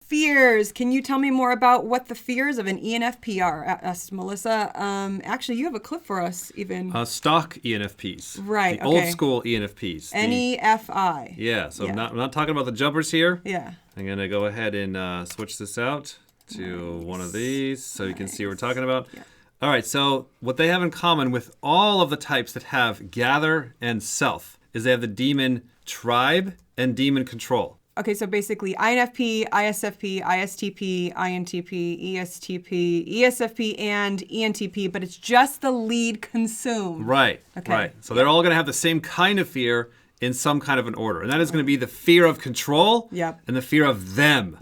fears. Can you tell me more about what the fears of an ENFP are? Asked Melissa. Actually, you have a clip for us, even. Stock ENFPs. Right, the old school ENFPs. NEFI. Yeah, so I'm not talking about the jumpers here. Yeah. I'm going to go ahead and switch this out to one of these so you can see what we're talking about. Yeah. All right, so what they have in common with all of the types that have gather and self is they have the demon tribe and demon control. Okay, so basically INFP, ISFP, ISTP, INTP, ESTP, ESFP, and ENTP, but it's just the lead consume. Right, Okay. right. So they're all going to have the same kind of fear in some kind of an order. And that is going to be the fear of control and the fear of them.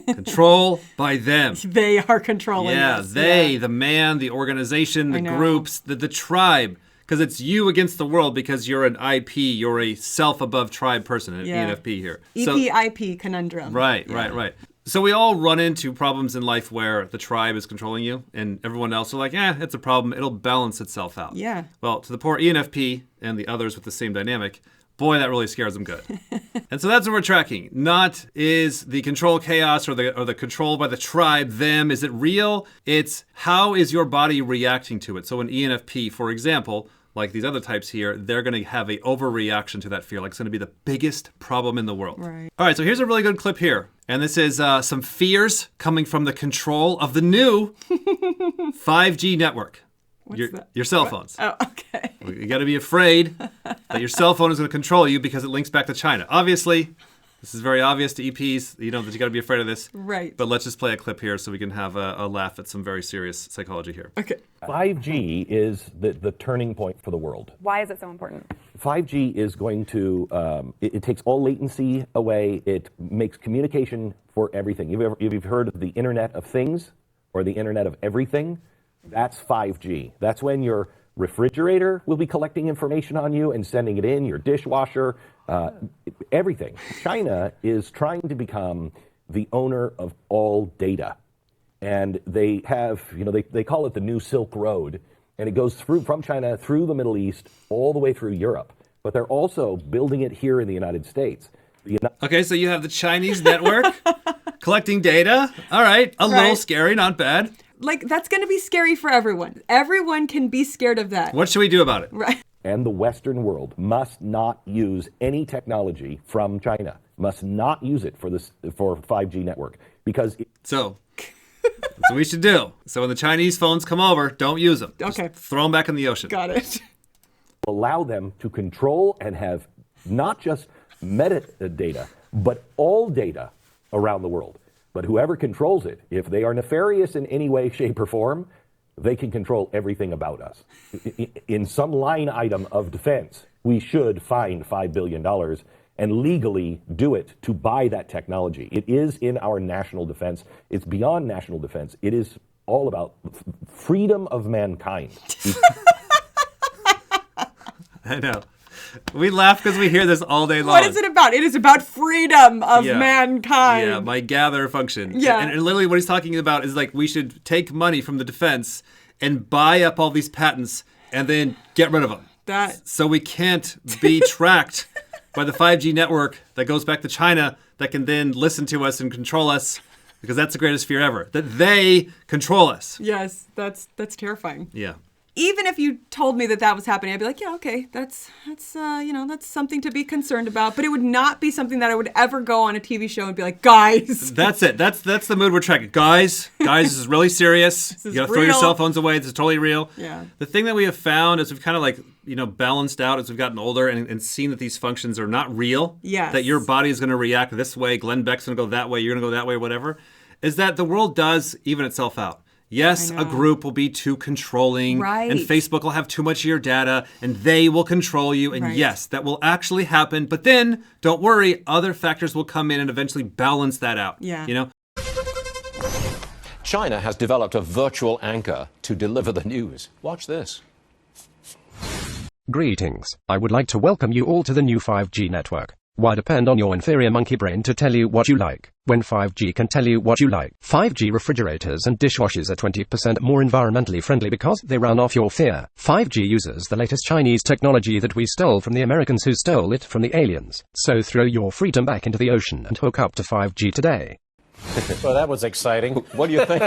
Control by them. They are controlling us. The man, the organization, the groups, the tribe. Because it's you against the world because you're an IP, you're a self-above tribe person, an ENFP here. EP-IP conundrum. Right. So we all run into problems in life where the tribe is controlling you and everyone else are like, it's a problem, it'll balance itself out. Yeah. Well, to the poor ENFP and the others with the same dynamic, boy, that really scares them good. And so that's what we're tracking. Not is the control chaos or the control by the tribe, them, is it real? It's how is your body reacting to it? So an ENFP, for example, like these other types here, they're going to have a overreaction to that fear. Like it's going to be the biggest problem in the world. Right. All right, so here's a really good clip here. And this is some fears coming from the control of the new 5G network. Your cell phones. Oh, okay. You got to be afraid that your cell phone is going to control you because it links back to China. Obviously, this is very obvious to EPs, that you got to be afraid of this. Right. But let's just play a clip here so we can have a laugh at some very serious psychology here. Okay. 5G is the turning point for the world. Why is it so important? 5G is going to, it takes all latency away. It makes communication for everything. If you've heard of the Internet of Things or the Internet of Everything, that's 5G. That's when your refrigerator will be collecting information on you and sending it in, your dishwasher, everything. China is trying to become the owner of all data. And they have, they call it the New Silk Road, and it goes from China through the Middle East all the way through Europe. But they're also building it here in the United States. Okay, so you have the Chinese network collecting data. All right, a little scary, not bad. Like, that's going to be scary for everyone. Everyone can be scared of that. What should we do about it? Right. And the Western world must not use any technology from China, must not use it for 5G network. Because So that's what we should do. So when the Chinese phones come over, don't use them. Okay. Just throw them back in the ocean. Got it. allow them to control and have not just metadata, but all data around the world. But whoever controls it, if they are nefarious in any way, shape, or form, they can control everything about us. In some line item of defense, we should find $5 billion and legally do it to buy that technology. It is in our national defense. It's beyond national defense. It is all about freedom of mankind. I know. We laugh because we hear this all day long. What is it about? It is about freedom of mankind. Yeah, my gather function. Yeah. And literally what he's talking about is like we should take money from the defense and buy up all these patents and then get rid of them. So we can't be tracked by the 5G network that goes back to China that can then listen to us and control us, because that's the greatest fear ever, that they control us. Yes, that's terrifying. Yeah. Even if you told me that that was happening, I'd be like, yeah, okay, that's that's something to be concerned about. But it would not be something that I would ever go on a TV show and be like, guys. That's it. That's the mood we're tracking. Guys, this is really serious. You got to throw your cell phones away. This is totally real. Yeah. The thing that we have found is we've kind of like, balanced out as we've gotten older and seen that these functions are not real. Yes. That your body is going to react this way. Glenn Beck's going to go that way. You're going to go that way, whatever. Is that the world does even itself out. Yes, a group will be too controlling, right, and Facebook will have too much of your data, and they will control you, and yes, that will actually happen. But then, don't worry, other factors will come in and eventually balance that out. Yeah. China has developed a virtual anchor to deliver the news. Watch this. Greetings. I would like to welcome you all to the new 5G network. Why depend on your inferior monkey brain to tell you what you like, when 5G can tell you what you like? 5G refrigerators and dishwashers are 20% more environmentally friendly because they run off your fear. 5G uses the latest Chinese technology that we stole from the Americans who stole it from the aliens. So throw your freedom back into the ocean and hook up to 5G today. Well, that was exciting. What do you think?